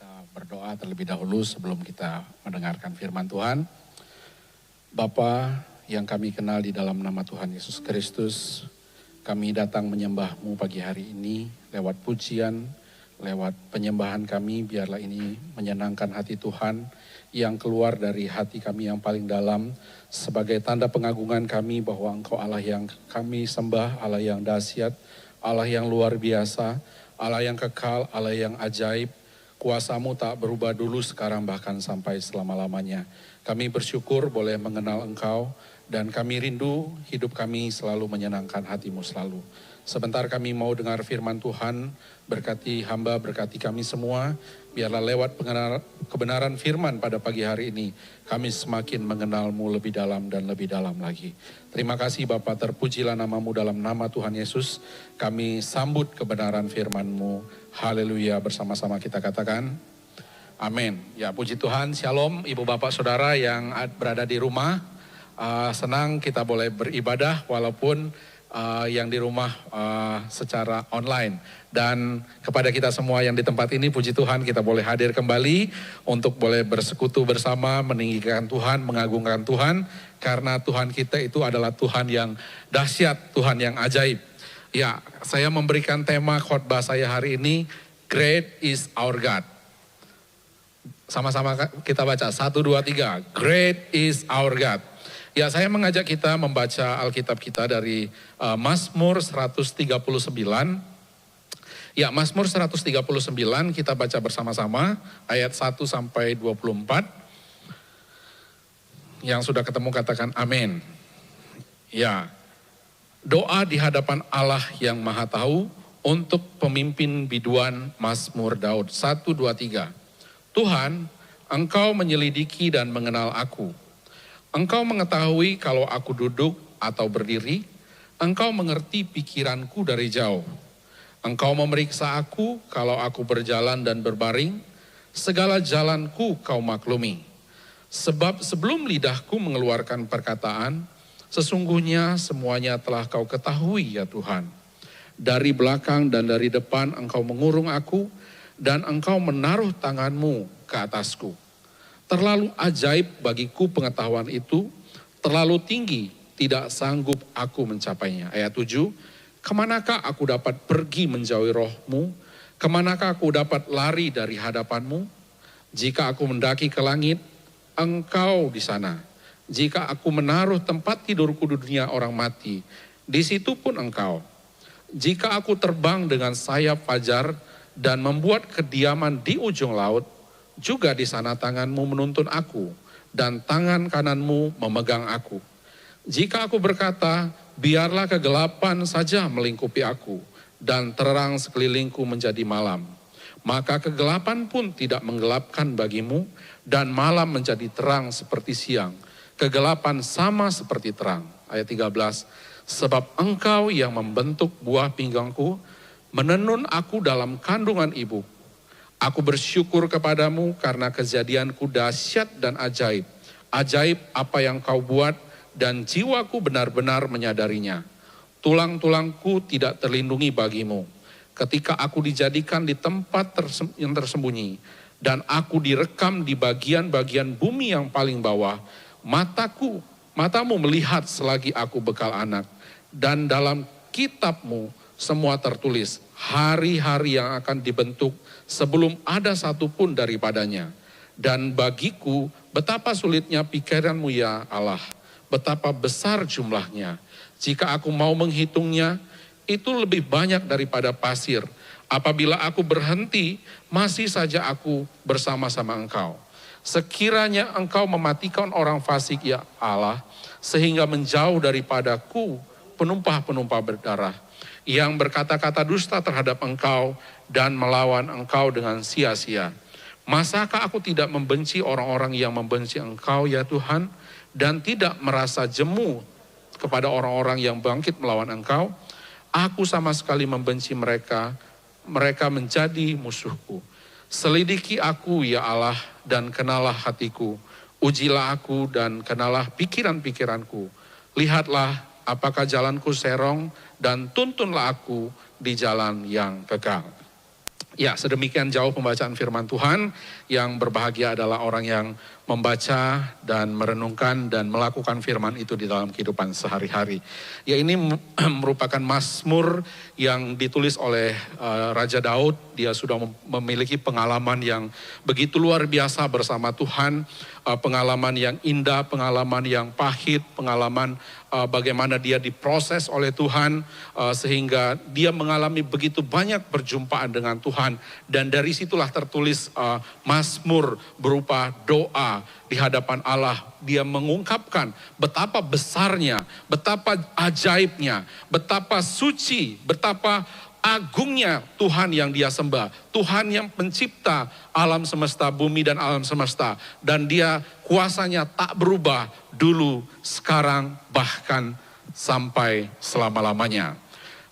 Berdoa terlebih dahulu sebelum kita mendengarkan firman Tuhan. Bapa yang kami kenal di dalam nama Tuhan Yesus Kristus, kami datang menyembah-Mu pagi hari ini lewat pujian, lewat penyembahan kami. Biarlah ini menyenangkan hati Tuhan yang keluar dari hati kami yang paling dalam, sebagai tanda pengagungan kami bahwa Engkau Allah yang kami sembah, Allah yang dahsyat, Allah yang luar biasa, Allah yang kekal, Allah yang ajaib. Kuasa-Mu tak berubah dulu, sekarang, bahkan sampai selama-lamanya. Kami bersyukur boleh mengenal Engkau, dan kami rindu hidup kami selalu menyenangkan hati-Mu selalu. Sebentar kami mau dengar firman Tuhan, berkati hamba, berkati kami semua. Biarlah lewat kebenaran firman pada pagi hari ini, kami semakin mengenal-Mu lebih dalam dan lebih dalam lagi. Terima kasih Bapa, terpujilah nama-Mu dalam nama Tuhan Yesus. Kami sambut kebenaran firman-Mu. Haleluya, bersama-sama kita katakan amin. Ya, puji Tuhan, shalom ibu bapak saudara yang berada di rumah. Senang kita boleh beribadah walaupun yang di rumah secara online. Dan kepada kita semua yang di tempat ini, puji Tuhan kita boleh hadir kembali untuk boleh bersekutu bersama, meninggikan Tuhan, mengagungkan Tuhan. Karena Tuhan kita itu adalah Tuhan yang dahsyat, Tuhan yang ajaib. Ya, saya memberikan tema khotbah saya hari ini, Great is our God. Sama-sama kita baca, 1, 2, 3, Great is our God. Ya, saya mengajak kita membaca Alkitab kita dari Mazmur 139. Ya, Mazmur 139 kita baca bersama-sama, ayat 1 sampai 24. Yang sudah ketemu katakan amin. Ya, doa di hadapan Allah yang Maha Tahu untuk pemimpin biduan Mazmur Daud. 1, 2, 3. Tuhan, Engkau menyelidiki dan mengenal aku. Engkau mengetahui kalau aku duduk atau berdiri. Engkau mengerti pikiranku dari jauh. Engkau memeriksa aku kalau aku berjalan dan berbaring. Segala jalanku Kau maklumi. Sebab sebelum lidahku mengeluarkan perkataan, sesungguhnya semuanya telah Kau ketahui ya Tuhan. Dari belakang dan dari depan Engkau mengurung aku, dan Engkau menaruh tangan-Mu ke atasku. Terlalu ajaib bagiku pengetahuan itu, terlalu tinggi, tidak sanggup aku mencapainya. Ayat 7, kemanakah aku dapat pergi menjauhi roh-Mu? Kemanakah aku dapat lari dari hadapan-Mu? Jika aku mendaki ke langit, Engkau di sana. Jika aku menaruh tempat tidurku di dunia orang mati, di situ pun Engkau. Jika aku terbang dengan sayap fajar dan membuat kediaman di ujung laut, juga di sana tangan-Mu menuntun aku dan tangan kanan-Mu memegang aku. Jika aku berkata, biarlah kegelapan saja melingkupi aku dan terang sekelilingku menjadi malam, maka kegelapan pun tidak menggelapkan bagimu dan malam menjadi terang seperti siang. Kegelapan sama seperti terang. Ayat 13, sebab Engkau yang membentuk buah pinggangku, menenun aku dalam kandungan ibu. Aku bersyukur kepadamu karena kejadianku dahsyat dan ajaib. Ajaib apa yang Kau buat dan jiwaku benar-benar menyadarinya. Tulang-tulangku tidak terlindungi bagimu. Ketika aku dijadikan di tempat yang tersembunyi dan aku direkam di bagian-bagian bumi yang paling bawah, matamu melihat selagi aku bekal anak, dan dalam kitab-Mu semua tertulis hari-hari yang akan dibentuk sebelum ada satu pun daripadanya. Dan bagiku betapa sulitnya pikiran-Mu ya Allah, betapa besar jumlahnya. Jika aku mau menghitungnya, itu lebih banyak daripada pasir. Apabila aku berhenti, masih saja aku bersama-sama Engkau. Sekiranya Engkau mematikan orang fasik ya Allah, sehingga menjauh daripadaku penumpah-penumpah berdarah, yang berkata-kata dusta terhadap Engkau dan melawan Engkau dengan sia-sia. Masakah aku tidak membenci orang-orang yang membenci Engkau ya Tuhan, dan tidak merasa jemu kepada orang-orang yang bangkit melawan Engkau? Aku sama sekali membenci mereka, mereka menjadi musuhku. Selidiki aku ya Allah dan kenalah hatiku. Ujilah aku dan kenalah pikiran-pikiranku. Lihatlah apakah jalanku serong dan tuntunlah aku di jalan yang kekal. Ya, sedemikian jauh pembacaan firman Tuhan. Yang berbahagia adalah orang yang membaca dan merenungkan dan melakukan firman itu di dalam kehidupan sehari-hari. Ya, ini merupakan mazmur yang ditulis oleh Raja Daud. Dia sudah memiliki pengalaman yang begitu luar biasa bersama Tuhan. Pengalaman yang indah, pengalaman yang pahit, pengalaman bagaimana dia diproses oleh Tuhan sehingga dia mengalami begitu banyak perjumpaan dengan Tuhan, dan dari situlah tertulis mazmur berupa doa di hadapan Allah. Dia mengungkapkan betapa besarnya, betapa ajaibnya, betapa suci, betapa agungnya Tuhan yang dia sembah. Tuhan yang pencipta alam semesta, bumi dan alam semesta. Dan dia kuasanya tak berubah dulu, sekarang, bahkan sampai selama-lamanya.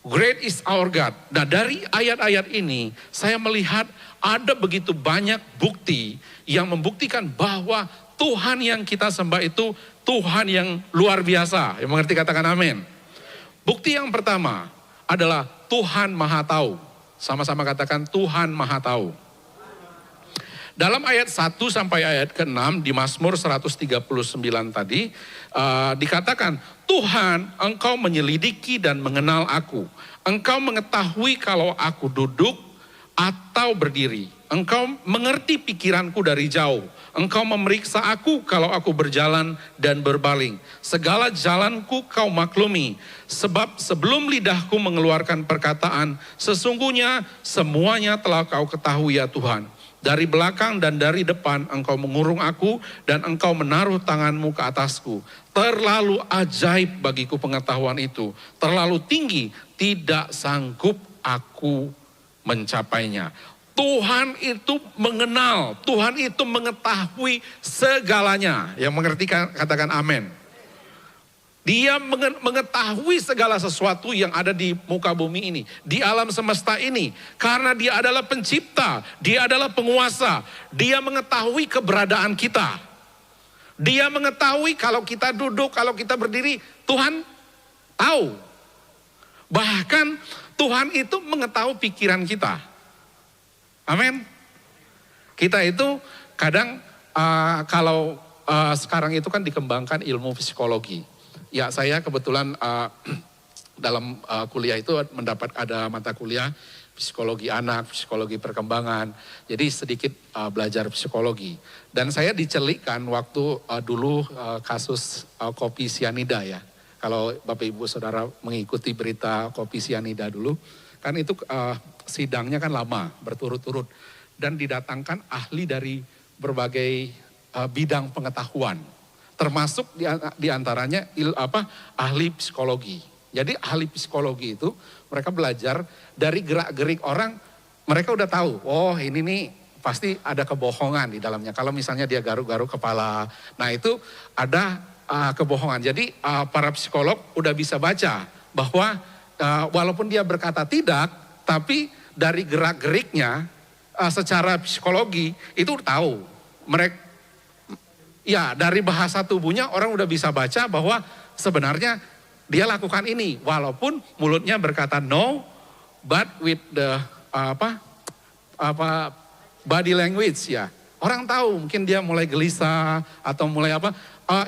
Great is our God. Nah, dari ayat-ayat ini saya melihat ada begitu banyak bukti yang membuktikan bahwa Tuhan yang kita sembah itu Tuhan yang luar biasa. Yang mengerti katakan amin. Bukti yang pertama adalah Tuhan Maha Tahu. Sama-sama katakan Tuhan Maha Tahu. Dalam ayat 1 sampai ayat ke-6 di Mazmur 139 tadi dikatakan, Tuhan, Engkau menyelidiki dan mengenal aku. Engkau mengetahui kalau aku duduk atau berdiri. Engkau mengerti pikiranku dari jauh. Engkau memeriksa aku kalau aku berjalan dan berbaling. Segala jalanku kau maklumi. Sebab sebelum lidahku mengeluarkan perkataan, sesungguhnya semuanya telah kau ketahui ya Tuhan. Dari belakang dan dari depan engkau mengurung aku dan engkau menaruh tanganmu ke atasku. Terlalu ajaib bagiku pengetahuan itu. Terlalu tinggi, tidak sanggup aku mencapainya. Tuhan itu mengenal, Tuhan itu mengetahui segalanya. Yang mengerti katakan amin. Dia mengetahui segala sesuatu yang ada di muka bumi ini, di alam semesta ini. Karena dia adalah pencipta, dia adalah penguasa. Dia mengetahui keberadaan kita. Dia mengetahui kalau kita duduk, kalau kita berdiri, Tuhan tahu. Bahkan Tuhan itu mengetahui pikiran kita. Amin. Kita itu kadang kalau sekarang itu kan dikembangkan ilmu psikologi. Ya, saya kebetulan dalam kuliah itu mendapat ada mata kuliah psikologi anak, psikologi perkembangan. Jadi sedikit belajar psikologi. Dan saya dicelikkan waktu dulu kasus kopi sianida ya. Kalau Bapak Ibu Saudara mengikuti berita kopi sianida dulu, kan itu sidangnya kan lama, berturut-turut. Dan didatangkan ahli dari berbagai bidang pengetahuan. Termasuk diantaranya ahli psikologi. Jadi ahli psikologi itu mereka belajar dari gerak-gerik orang, mereka udah tahu, oh ini nih pasti ada kebohongan di dalamnya. Kalau misalnya dia garuk-garuk kepala, nah itu ada kebohongan. Jadi para psikolog udah bisa baca bahwa walaupun dia berkata tidak, tapi dari gerak-geriknya secara psikologi itu tahu. Mereka ya, dari bahasa tubuhnya orang udah bisa baca bahwa sebenarnya dia lakukan ini. Walaupun mulutnya berkata no, but with the body language ya. Orang tahu mungkin dia mulai gelisah atau mulai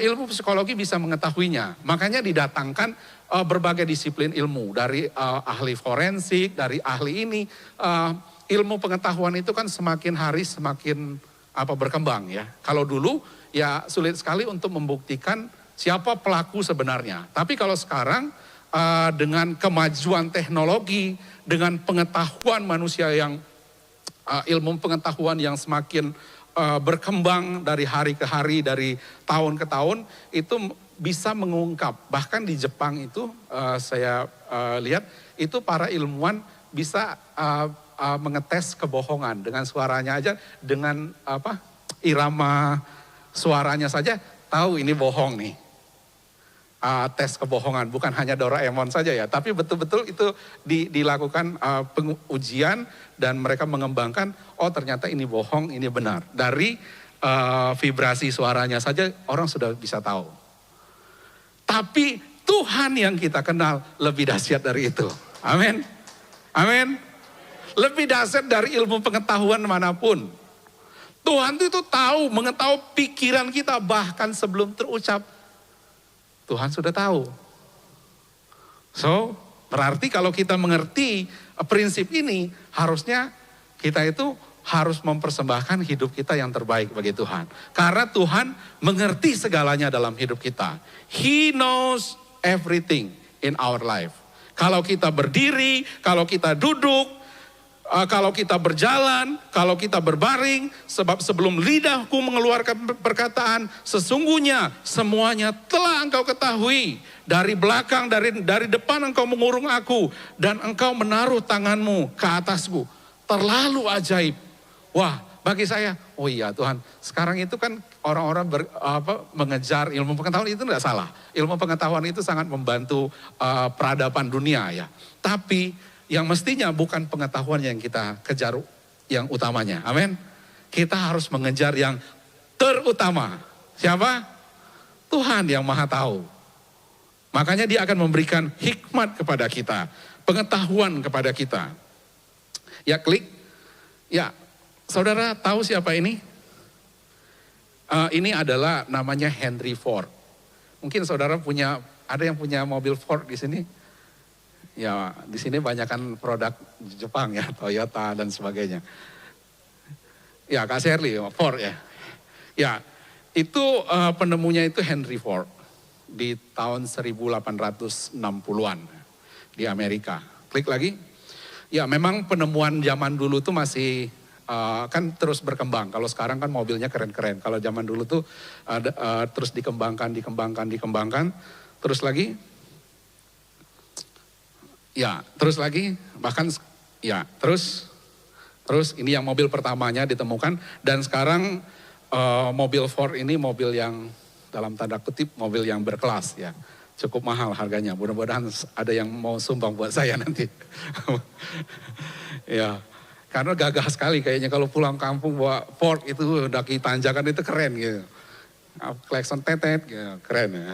ilmu psikologi bisa mengetahuinya. Makanya didatangkan berbagai disiplin ilmu. Dari ahli forensik, dari ahli ini. Ilmu pengetahuan itu kan semakin hari semakin berkembang ya. Kalau dulu ya sulit sekali untuk membuktikan siapa pelaku sebenarnya. Tapi kalau sekarang dengan kemajuan teknologi, dengan pengetahuan manusia yang ilmu pengetahuan yang semakin berkembang dari hari ke hari, dari tahun ke tahun, itu bisa mengungkap. Bahkan di Jepang itu saya lihat itu para ilmuwan bisa mengetes kebohongan dengan suaranya aja, dengan irama suaranya saja tahu ini bohong nih. Tes kebohongan, bukan hanya Doraemon saja ya, tapi betul-betul itu dilakukan pengujian dan mereka mengembangkan, oh ternyata ini bohong, ini benar. Dari vibrasi suaranya saja orang sudah bisa tahu. Tapi Tuhan yang kita kenal lebih dahsyat dari itu. Amin. Amin. lebih dahsyat dari ilmu pengetahuan manapun. Tuhan itu tahu, mengetahui pikiran kita bahkan sebelum terucap. Tuhan sudah tahu. So, berarti kalau kita mengerti prinsip ini, harusnya kita itu harus mempersembahkan hidup kita yang terbaik bagi Tuhan. Karena Tuhan mengerti segalanya dalam hidup kita. He knows everything in our life. Kalau kita berdiri, kalau kita duduk, kalau kita berjalan, kalau kita berbaring, sebab sebelum lidahku mengeluarkan perkataan, sesungguhnya semuanya telah engkau ketahui. Dari belakang, dari depan engkau mengurung aku, dan engkau menaruh tanganmu ke atasku. Terlalu ajaib. Wah, bagi saya, oh iya Tuhan, sekarang itu kan orang-orang mengejar ilmu pengetahuan itu tidak salah. Ilmu pengetahuan itu sangat membantu peradaban dunia ya. Tapi yang mestinya bukan pengetahuan yang kita kejar yang utamanya. Amin. Kita harus mengejar yang terutama. Siapa? Tuhan yang Maha Tahu. Makanya dia akan memberikan hikmat kepada kita. Pengetahuan kepada kita. Ya klik. Ya, saudara tahu siapa ini? Ini adalah namanya Henry Ford. Mungkin saudara ada yang punya mobil Ford di sini? Ya, di sini banyak kan produk Jepang ya, Toyota dan sebagainya. Ya, Kak Shirley, Ford ya. Ya, itu penemunya itu Henry Ford di tahun 1860-an di Amerika. Klik lagi. Ya, memang penemuan zaman dulu tuh masih kan terus berkembang. Kalau sekarang kan mobilnya keren-keren. Kalau zaman dulu tuh terus dikembangkan. Terus lagi. Ya, terus lagi, bahkan ya, terus ini yang mobil pertamanya ditemukan dan sekarang mobil Ford ini mobil yang dalam tanda kutip mobil yang berkelas ya. Cukup mahal harganya. Mudah-mudahan ada yang mau sumbang buat saya nanti. Ya, karena gagah sekali kayaknya kalau pulang kampung bawa Ford itu daki tanjakan itu keren gitu. Klakson tetet gitu, keren ya.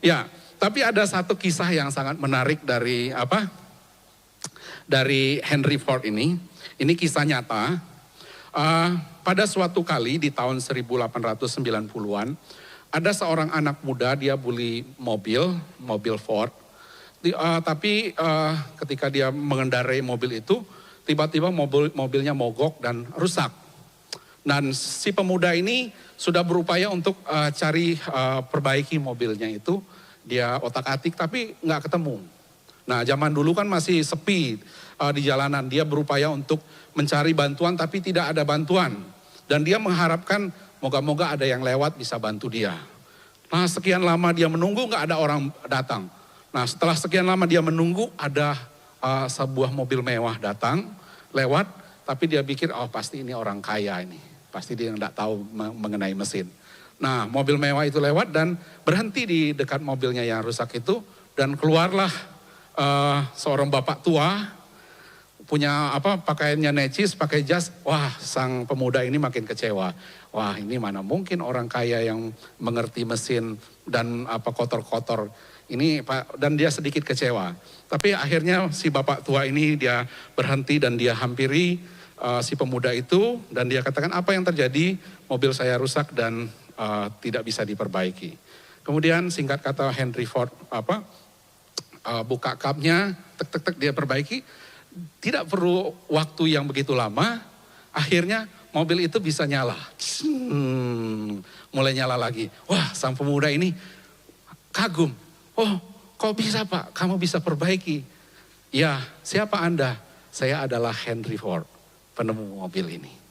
Ya. Tapi ada satu kisah yang sangat menarik dari Henry Ford ini. Ini kisah nyata. Pada suatu kali di tahun 1890-an, ada seorang anak muda dia beli mobil Ford. Tapi ketika dia mengendarai mobil itu, tiba-tiba mobilnya mogok dan rusak. Dan si pemuda ini sudah berupaya untuk perbaiki mobilnya itu. Dia otak-atik tapi nggak ketemu. Nah zaman dulu kan masih sepi di jalanan. Dia berupaya untuk mencari bantuan tapi tidak ada bantuan. Dan dia mengharapkan moga-moga ada yang lewat bisa bantu dia. Nah sekian lama dia menunggu nggak ada orang datang. Nah setelah sekian lama dia menunggu ada sebuah mobil mewah datang lewat. Tapi dia pikir oh pasti ini orang kaya ini. Pasti dia nggak tahu mengenai mesin. Nah mobil mewah itu lewat dan berhenti di dekat mobilnya yang rusak itu. Dan keluarlah seorang bapak tua, punya pakaiannya necis, pakai jas. Wah sang pemuda ini makin kecewa. Wah ini mana mungkin orang kaya yang mengerti mesin dan kotor-kotor. Dan dia sedikit kecewa. Tapi akhirnya si bapak tua ini dia berhenti dan dia hampiri si pemuda itu. Dan dia katakan apa yang terjadi, mobil saya rusak dan tidak bisa diperbaiki. Kemudian singkat kata Henry Ford buka kapnya, tek dia perbaiki. Tidak perlu waktu yang begitu lama, akhirnya mobil itu bisa nyala. Mulai nyala lagi. Wah sang pemuda ini kagum. Oh kok bisa Pak, kamu bisa perbaiki. Ya siapa Anda? Saya adalah Henry Ford, penemu mobil ini.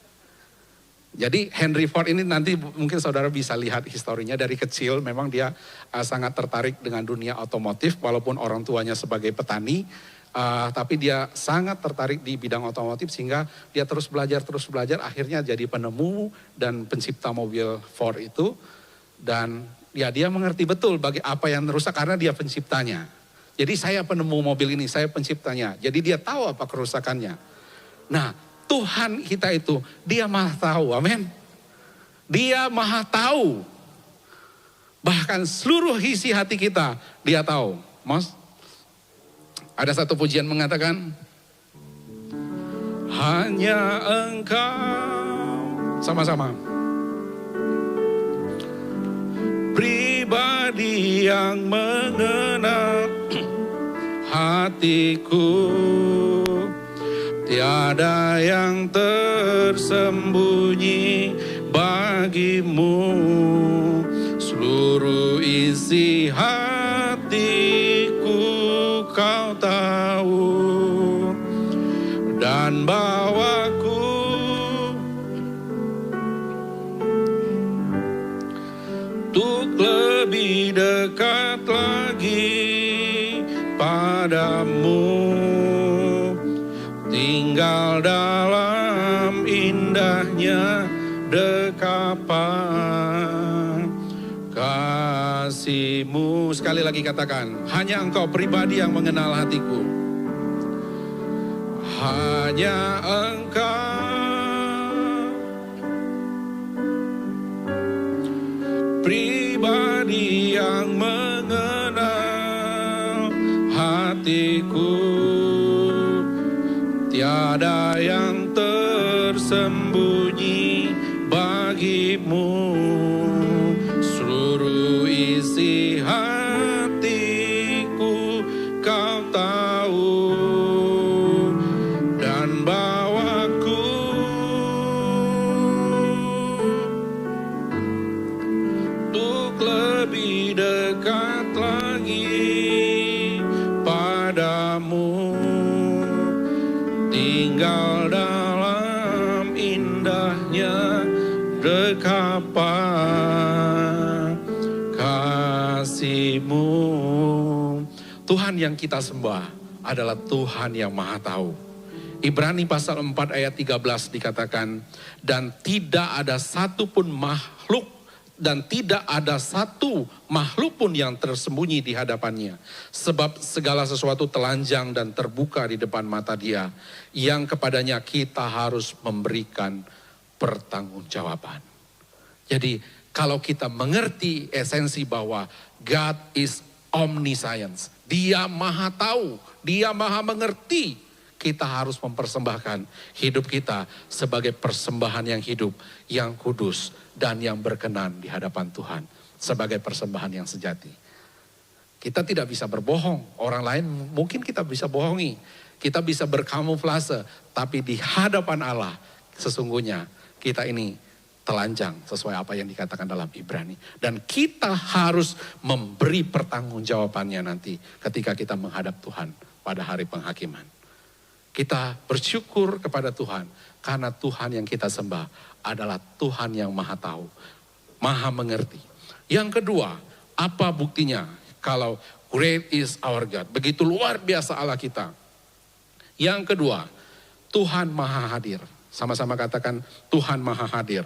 Jadi Henry Ford ini nanti mungkin saudara bisa lihat historinya dari kecil. Memang dia sangat tertarik dengan dunia otomotif walaupun orang tuanya sebagai petani. Tapi dia sangat tertarik di bidang otomotif sehingga dia terus belajar akhirnya jadi penemu dan pencipta mobil Ford itu. Dan ya dia mengerti betul bagi apa yang rusak karena dia penciptanya. Jadi saya penemu mobil ini, saya penciptanya. Jadi dia tahu apa kerusakannya. Nah Tuhan kita itu, dia maha tahu, amin. Dia maha tahu. Bahkan seluruh isi hati kita, dia tahu. Mas, ada satu pujian mengatakan, hanya Engkau. Sama-sama. Pribadi yang mengenal hatiku, tiada yang tersembunyi bagimu. Seluruh isi hatiku Kau tahu, dan bawaku untuk lebih dekat lagi padamu, tinggal dalam indahnya dekapan kasih-Mu. Sekali lagi katakan, hanya Engkau pribadi yang mengenal hatiku. Hanya Engkau pribadi yang mengenal hatiku, tiada yang tersembunyi bagimu. Seluruh isi hatiku Kau tahu, dan bawaku untuk lebih dekat lagi padamu, tinggal dalam indahnya dekapan kasih-Mu. Tuhan yang kita sembah adalah Tuhan yang Maha Tahu. Ibrani pasal 4 ayat 13 dikatakan, dan tidak ada satupun makhluk dan tidak ada satu makhluk pun yang tersembunyi di hadapannya. Sebab segala sesuatu telanjang dan terbuka di depan mata Dia, yang kepadanya kita harus memberikan pertanggungjawaban. Jadi kalau kita mengerti esensi bahwa God is omniscience, Dia Maha Tahu, Dia Maha Mengerti, kita harus mempersembahkan hidup kita sebagai persembahan yang hidup, yang kudus, dan yang berkenan di hadapan Tuhan. Sebagai persembahan yang sejati. Kita tidak bisa berbohong, orang lain mungkin kita bisa bohongi. Kita bisa berkamuflase, tapi di hadapan Allah sesungguhnya kita ini telanjang sesuai apa yang dikatakan dalam Ibrani. Dan kita harus memberi pertanggungjawabannya nanti ketika kita menghadap Tuhan pada hari penghakiman. Kita bersyukur kepada Tuhan karena Tuhan yang kita sembah adalah Tuhan yang Maha Tahu, Maha Mengerti. Yang kedua, apa buktinya kalau great is our God? Begitu luar biasa Allah kita. Yang kedua, Tuhan Maha Hadir. Sama-sama katakan Tuhan Maha Hadir.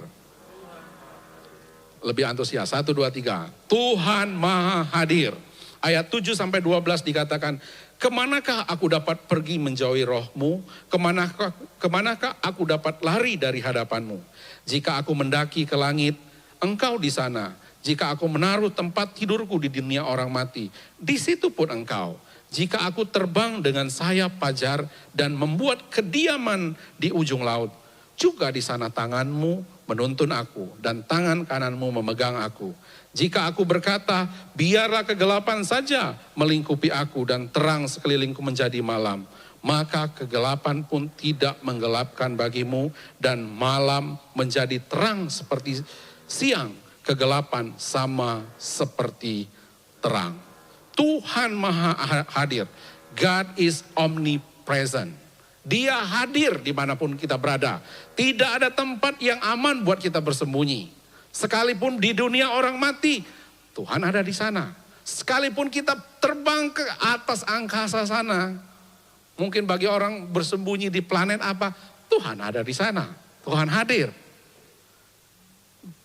Lebih antusias, 1, 2, 3. Tuhan Maha Hadir. Ayat 7 sampai 12 dikatakan, kemanakah aku dapat pergi menjauhi roh-Mu? Kemanakah aku dapat lari dari hadapan-Mu? Jika aku mendaki ke langit, Engkau di sana. Jika aku menaruh tempat tidurku di dunia orang mati, di situ pun Engkau. Jika aku terbang dengan sayap fajar dan membuat kediaman di ujung laut, juga di sana tangan-Mu menuntun aku dan tangan kanan-Mu memegang aku. Jika aku berkata, biarlah kegelapan saja melingkupi aku dan terang sekelilingku menjadi malam, maka kegelapan pun tidak menggelapkan bagimu dan malam menjadi terang seperti siang, kegelapan sama seperti terang. Tuhan Maha Hadir. God is omnipresent. Dia hadir dimanapun kita berada. Tidak ada tempat yang aman buat kita bersembunyi. Sekalipun di dunia orang mati, Tuhan ada di sana. Sekalipun kita terbang ke atas angkasa sana, mungkin bagi orang bersembunyi di planet apa, Tuhan ada di sana. Tuhan hadir.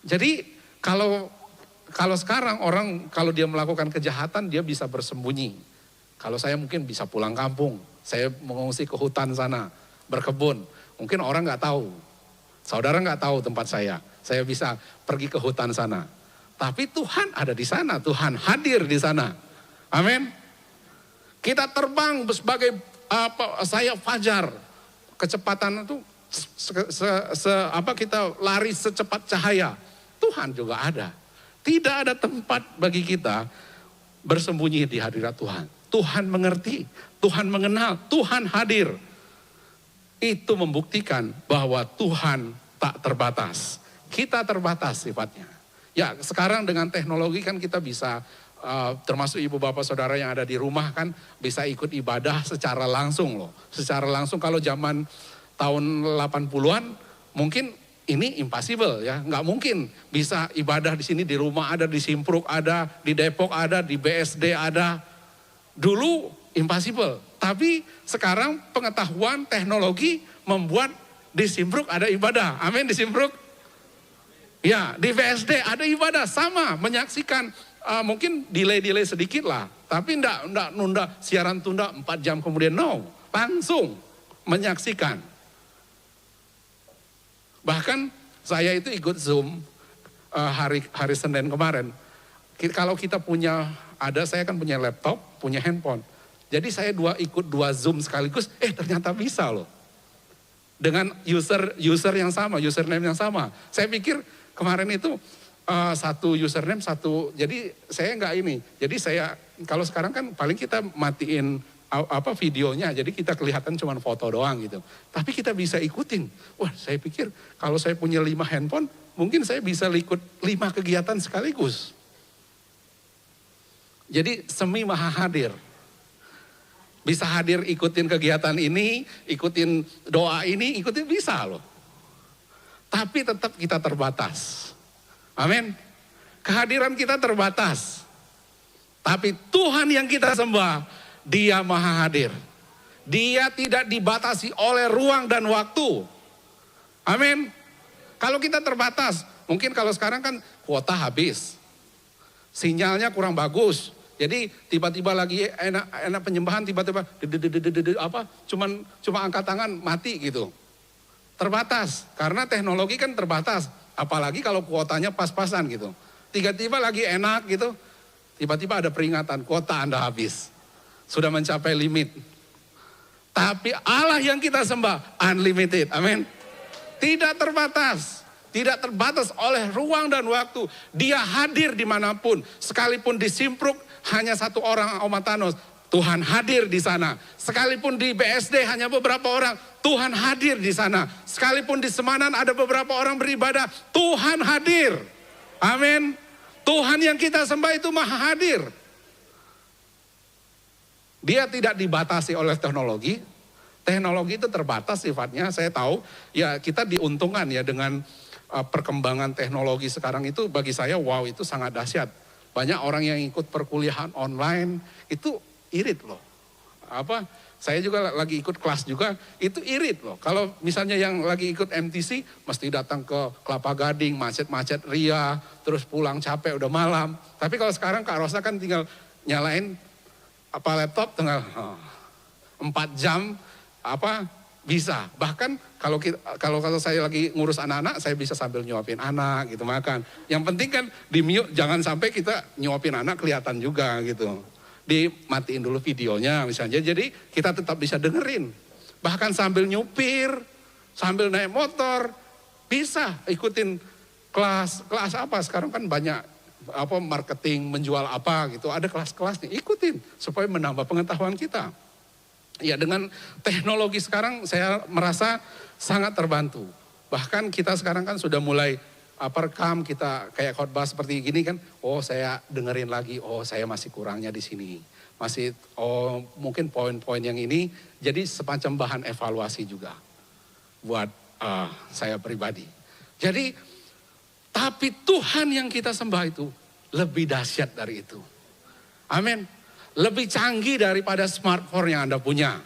Jadi kalau sekarang orang kalau dia melakukan kejahatan dia bisa bersembunyi. Kalau saya mungkin bisa pulang kampung, saya mengungsi ke hutan sana, berkebun. Mungkin orang nggak tahu, saudara nggak tahu tempat saya bisa pergi ke hutan sana. Tapi Tuhan ada di sana, Tuhan hadir di sana. Amin. Kita terbang sebagai sayap fajar, kecepatan itu kita lari secepat cahaya. Tuhan juga ada. Tidak ada tempat bagi kita bersembunyi di hadirat Tuhan. Tuhan mengerti, Tuhan mengenal, Tuhan hadir. Itu membuktikan bahwa Tuhan tak terbatas. Kita terbatas sifatnya. Ya, sekarang dengan teknologi kan kita bisa, termasuk ibu bapak saudara yang ada di rumah kan bisa ikut ibadah secara langsung loh. Secara langsung kalau zaman tahun 80-an mungkin ini impossible ya. Nggak mungkin bisa ibadah di sini, di rumah ada, di Simpruk ada, di Depok ada, di BSD ada. Dulu impossible. Tapi sekarang pengetahuan teknologi membuat di Simpruk ada ibadah. Amin, di Simpruk. Ya, di BSD ada ibadah sama, menyaksikan mungkin delay sedikit lah. Tapi enggak nunda siaran tunda 4 jam kemudian, no. Langsung menyaksikan. Bahkan saya itu ikut Zoom hari Senin kemarin. Kalau kita saya kan punya laptop, punya handphone. Jadi saya ikut dua Zoom sekaligus, ternyata bisa loh. Dengan user yang sama, username yang sama. Saya pikir kemarin itu satu username, jadi saya enggak ini. Jadi saya, kalau sekarang kan paling kita matiin videonya, jadi kita kelihatan cuma foto doang gitu. Tapi kita bisa ikutin. Wah, saya pikir kalau saya punya 5 handphone, mungkin saya bisa ikut 5 kegiatan sekaligus. Jadi semi maha hadir. Bisa hadir ikutin kegiatan ini, ikutin doa ini, ikutin bisa loh. Tapi tetap kita terbatas. Amin. Kehadiran kita terbatas. Tapi Tuhan yang kita sembah, Dia maha hadir. Dia tidak dibatasi oleh ruang dan waktu. Amin. Kalau kita terbatas, mungkin kalau sekarang kan kuota habis. Sinyalnya kurang bagus. Jadi tiba-tiba lagi enak penyembahan, tiba-tiba cuma angkat tangan mati gitu. Terbatas, karena teknologi kan terbatas. Apalagi kalau kuotanya pas-pasan gitu. Tiba-tiba lagi enak gitu, tiba-tiba ada peringatan, kuota Anda habis. Sudah mencapai limit. Tapi Allah yang kita sembah, unlimited, amin. Tidak terbatas. Tidak terbatas oleh ruang dan waktu. Dia hadir dimanapun. Sekalipun di Simpruk hanya 1 orang Omatanos, Tuhan hadir di sana. Sekalipun di BSD hanya beberapa orang, Tuhan hadir di sana. Sekalipun di Semanan ada beberapa orang beribadah, Tuhan hadir. Amin. Tuhan yang kita sembah itu maha hadir. Dia tidak dibatasi oleh teknologi. Teknologi itu terbatas sifatnya, saya tahu. Ya, kita diuntungkan ya dengan perkembangan teknologi sekarang itu, bagi saya wow, itu sangat dahsyat. Banyak orang yang ikut perkuliahan online, itu irit loh. Saya juga lagi ikut kelas juga, itu irit loh. Kalau misalnya yang lagi ikut MTC, mesti datang ke Kelapa Gading, macet-macet ria, terus pulang capek udah malam. Tapi kalau sekarang Kak Rosa kan tinggal nyalain laptop, tinggal 4 jam, bisa. Bahkan kalau saya lagi ngurus anak-anak, saya bisa sambil nyuapin anak gitu makan. Yang penting kan di mute, jangan sampai kita nyuapin anak kelihatan juga gitu. Dimatiin dulu videonya misalnya, jadi kita tetap bisa dengerin. Bahkan sambil nyupir, sambil naik motor, bisa ikutin kelas apa. Sekarang kan banyak marketing, menjual apa gitu, ada kelas-kelasnya, ikutin supaya menambah pengetahuan kita. Ya, dengan teknologi sekarang saya merasa sangat terbantu. Bahkan kita sekarang kan sudah mulai rekam, kita kayak khotbah seperti gini kan. Oh, saya dengerin lagi, saya masih kurangnya di sini. Mungkin poin-poin yang ini jadi semacam bahan evaluasi juga buat saya pribadi. Jadi, tapi Tuhan yang kita sembah itu lebih dahsyat dari itu. Amin. Lebih canggih daripada smartphone yang Anda punya.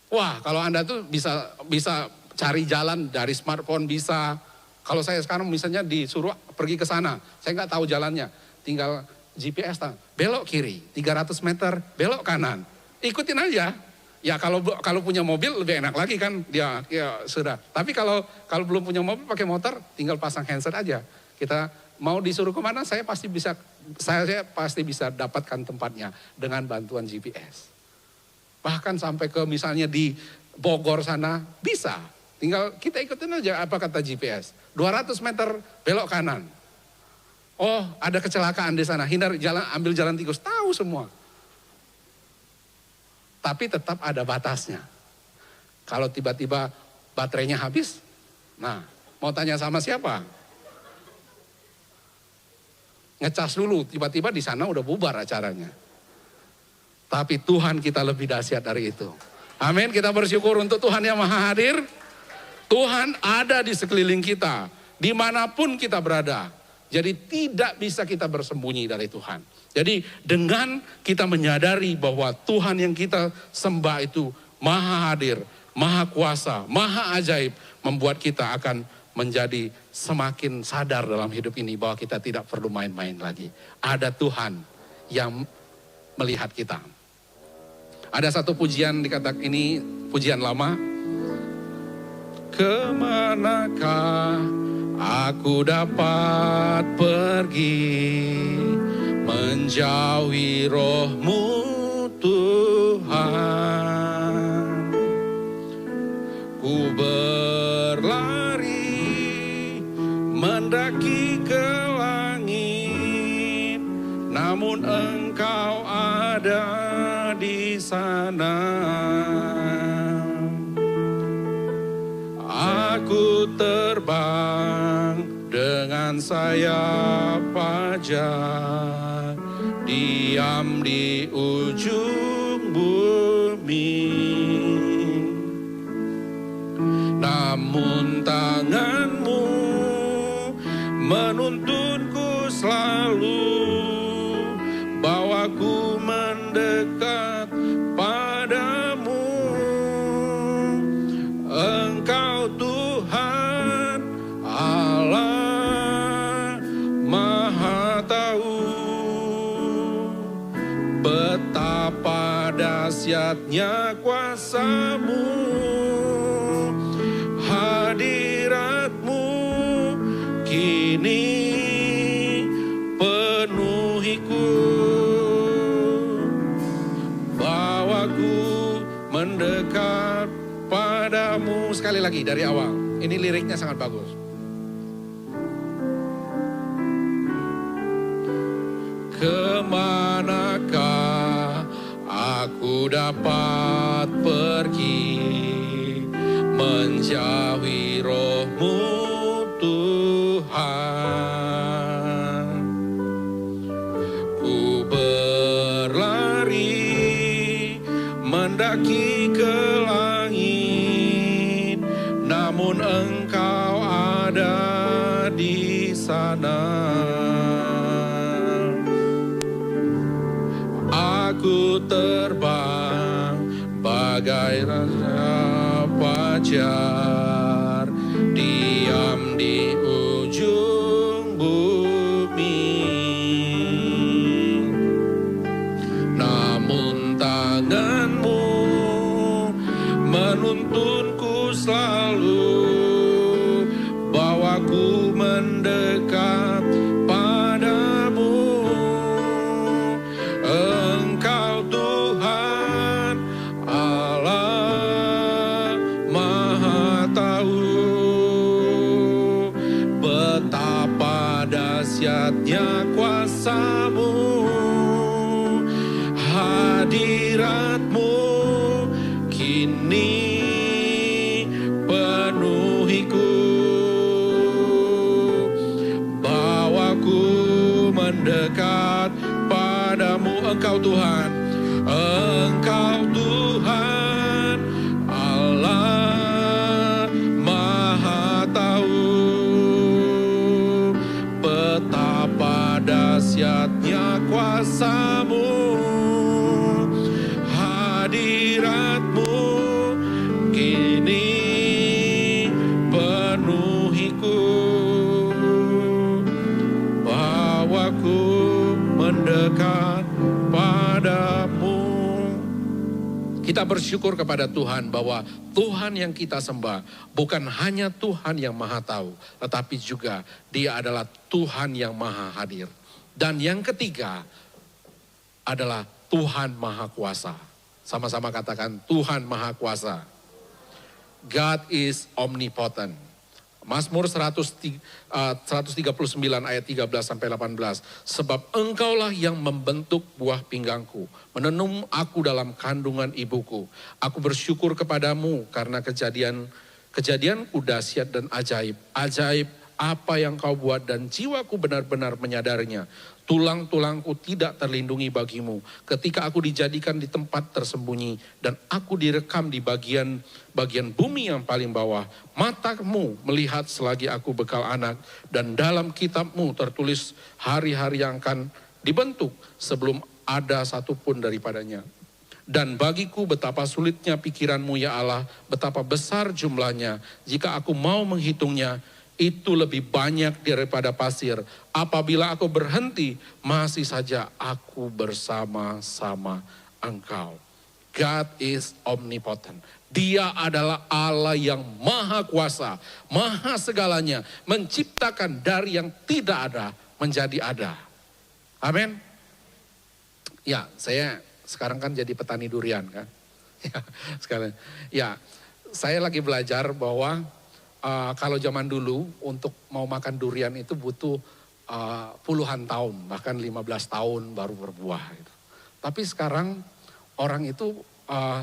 Wah, kalau Anda tuh bisa cari jalan dari smartphone bisa. Kalau saya sekarang misalnya disuruh pergi ke sana, saya nggak tahu jalannya. Tinggal GPS, belok kiri, 300 meter, belok kanan. Ikutin aja. Ya kalau punya mobil lebih enak lagi kan, ya sudah. Tapi kalau belum punya mobil pakai motor, tinggal pasang handset aja. Kita mau disuruh kemana, saya pasti bisa dapatkan tempatnya dengan bantuan GPS. Bahkan sampai ke misalnya di Bogor sana, bisa. Tinggal kita ikutin aja apa kata GPS. 200 meter belok kanan. Oh, ada kecelakaan di sana, ambil jalan tikus, tahu semua. Tapi tetap ada batasnya. Kalau tiba-tiba baterainya habis, nah mau tanya sama siapa? Ngecas dulu, tiba-tiba di sana udah bubar acaranya. Tapi Tuhan kita lebih dahsyat dari itu. Amin, kita bersyukur untuk Tuhan yang maha hadir. Tuhan ada di sekeliling kita, dimanapun kita berada. Jadi tidak bisa kita bersembunyi dari Tuhan. Jadi dengan kita menyadari bahwa Tuhan yang kita sembah itu maha hadir, maha kuasa, maha ajaib, membuat kita akan menjadi semakin sadar dalam hidup ini bahwa kita tidak perlu main-main lagi. Ada Tuhan yang melihat kita. Ada satu pujian dikatakan ini pujian lama. Kemanakah aku dapat pergi menjauhi roh-Mu Tuhan. Ku berlari mendaki ke langit, namun Engkau ada di sana. Aku terbang dengan sayap fajar, diam di ujung bumi. Namun tangan-Mu menuntunku selalu, bawaku mendekat padamu. Engkau Tuhan Allah Maha Tahu, betapa dahsyatnya kuasa-Mu, hadirat-Mu kini penuhiku, bawaku mendekat padamu. Sekali lagi dari awal, ini liriknya sangat bagus. Kemanakah aku dapat pergi menjauhi roh-Mu Tuhan. Ku berlari mendaki ke langit, namun Engkau ada di sana. Aku terbang bagai raja fajar, diam di ujung bumi. Namun tangan-Mu menuntunku selalu, bawaku mendekat padamu. Engkau Tuhan Allah Maha Tahu, betapa dahsyatnya kuasa-Mu, hadirat-Mu kini penuhiku, bawaku mendekat padamu. Engkau Tuhan, Engkau Tuhan Allah Maha Tahu, betapa dahsyatnya kuasa-Mu, hadirat-Mu kini penuhiku, bawaku mendekat padamu. Kita bersyukur kepada Tuhan bahwa Tuhan yang kita sembah bukan hanya Tuhan yang maha tahu, tetapi juga Dia adalah Tuhan yang maha hadir. Dan yang ketiga adalah Tuhan maha kuasa. Sama-sama katakan Tuhan maha kuasa. God is omnipotent. Mazmur 139 ayat 13 sampai 18. Sebab engkaulah yang membentuk buah pinggangku, menenun aku dalam kandungan ibuku. Aku bersyukur kepadamu karena kejadianku dahsyat dan ajaib. Ajaib apa yang kau buat dan jiwaku benar-benar menyadarinya. Tulang-tulangku tidak terlindungi bagimu. Ketika aku dijadikan di tempat tersembunyi dan aku direkam di bagian bumi yang paling bawah. Matamu melihat selagi aku bekal anak dan dalam kitabmu tertulis hari-hari yang akan dibentuk sebelum ada satupun daripadanya. Dan bagiku betapa sulitnya pikiranmu ya Allah, betapa besar jumlahnya. Jika aku mau menghitungnya, itu lebih banyak daripada pasir. Apabila aku berhenti, masih saja aku bersama-sama engkau. God is omnipotent. Dia adalah Allah yang maha kuasa, maha segalanya. Menciptakan dari yang tidak ada menjadi ada. Amin. Ya, saya sekarang kan jadi petani durian kan. Ya, sekarang. Ya, saya lagi belajar bahwa kalau zaman dulu untuk mau makan durian itu butuh puluhan tahun, bahkan 15 tahun baru berbuah. Gitu. Tapi sekarang orang itu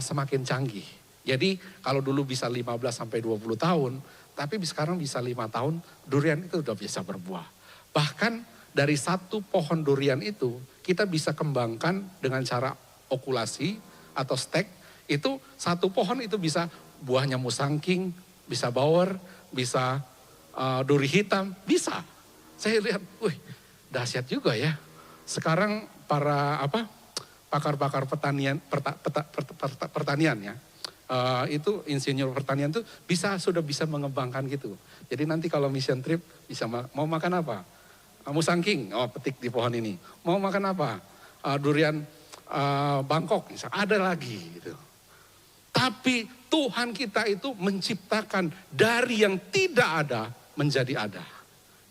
semakin canggih. Jadi kalau dulu bisa 15 sampai 20 tahun, tapi sekarang bisa 5 tahun durian itu udah bisa berbuah. Bahkan dari satu pohon durian itu kita bisa kembangkan dengan cara okulasi atau stek. Itu satu pohon itu bisa buahnya musangking, bisa bauer, bisa duri hitam, bisa. Saya lihat, wih, dahsyat juga ya. Sekarang para pakar-pakar pertanian ya, itu insinyur pertanian tuh sudah bisa mengembangkan gitu. Jadi nanti kalau mission trip bisa mau makan apa? Musangking, petik di pohon ini. Mau makan apa? Durian Bangkok, misalnya, ada lagi gitu. Tapi Tuhan kita itu menciptakan dari yang tidak ada menjadi ada.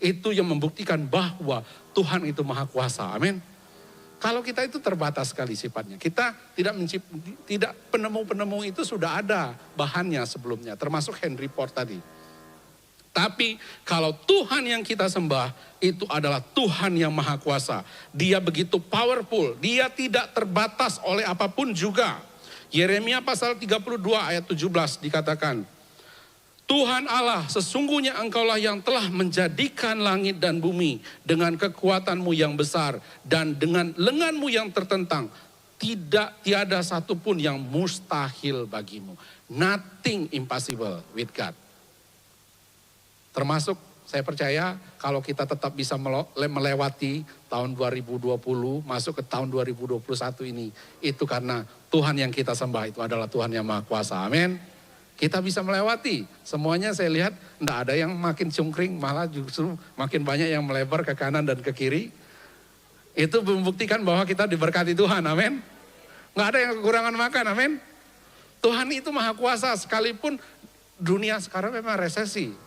Itu yang membuktikan bahwa Tuhan itu maha kuasa. Amin. Kalau kita itu terbatas sekali sifatnya. Kita tidak penemu-penemu itu sudah ada bahannya sebelumnya. Termasuk Henry Ford tadi. Tapi kalau Tuhan yang kita sembah itu adalah Tuhan yang maha kuasa. Dia begitu powerful. Dia tidak terbatas oleh apapun juga. Yeremia pasal 32 ayat 17 dikatakan, Tuhan Allah, sesungguhnya engkaulah yang telah menjadikan langit dan bumi dengan kekuatanmu yang besar dan dengan lenganmu yang tertentang. Tiada satupun yang mustahil bagimu. Nothing impossible with God. Termasuk saya percaya kalau kita tetap bisa melewati tahun 2020 masuk ke tahun 2021 ini. Itu karena Tuhan yang kita sembah itu adalah Tuhan yang maha kuasa. Amin. Kita bisa melewati. Semuanya saya lihat enggak ada yang makin cungkring, malah justru makin banyak yang melebar ke kanan dan ke kiri. Itu membuktikan bahwa kita diberkati Tuhan. Amin. Enggak ada yang kekurangan makan. Amin. Tuhan itu maha kuasa sekalipun dunia sekarang memang resesi.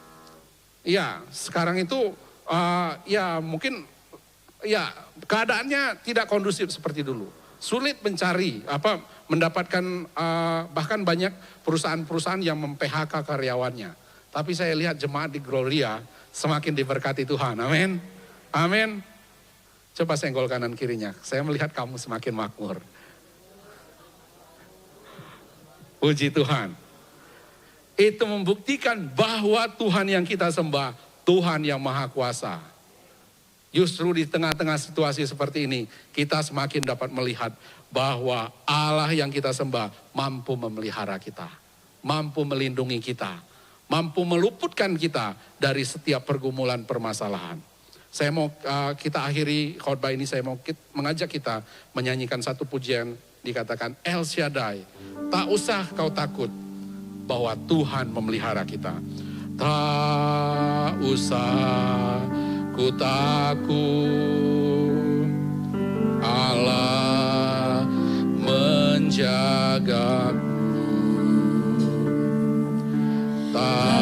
Ya, sekarang itu ya mungkin ya keadaannya tidak kondusif seperti dulu. Sulit mendapatkan bahkan banyak perusahaan-perusahaan yang mem-PHK karyawannya. Tapi saya lihat jemaat di Gloria semakin diberkati Tuhan. Amin. Amin. Coba senggol kanan kirinya. Saya melihat kamu semakin makmur. Puji Tuhan. Itu membuktikan bahwa Tuhan yang kita sembah, Tuhan yang maha kuasa. Justru di tengah-tengah situasi seperti ini, kita semakin dapat melihat bahwa Allah yang kita sembah mampu memelihara kita. Mampu melindungi kita. Mampu meluputkan kita dari setiap pergumulan permasalahan. Saya mau kita akhiri khotbah ini, saya mau mengajak kita menyanyikan satu pujian dikatakan El Shaddai. Tak usah kau takut bahwa Tuhan memelihara kita. Tak usah ku takut, Allah menjagaku. Tak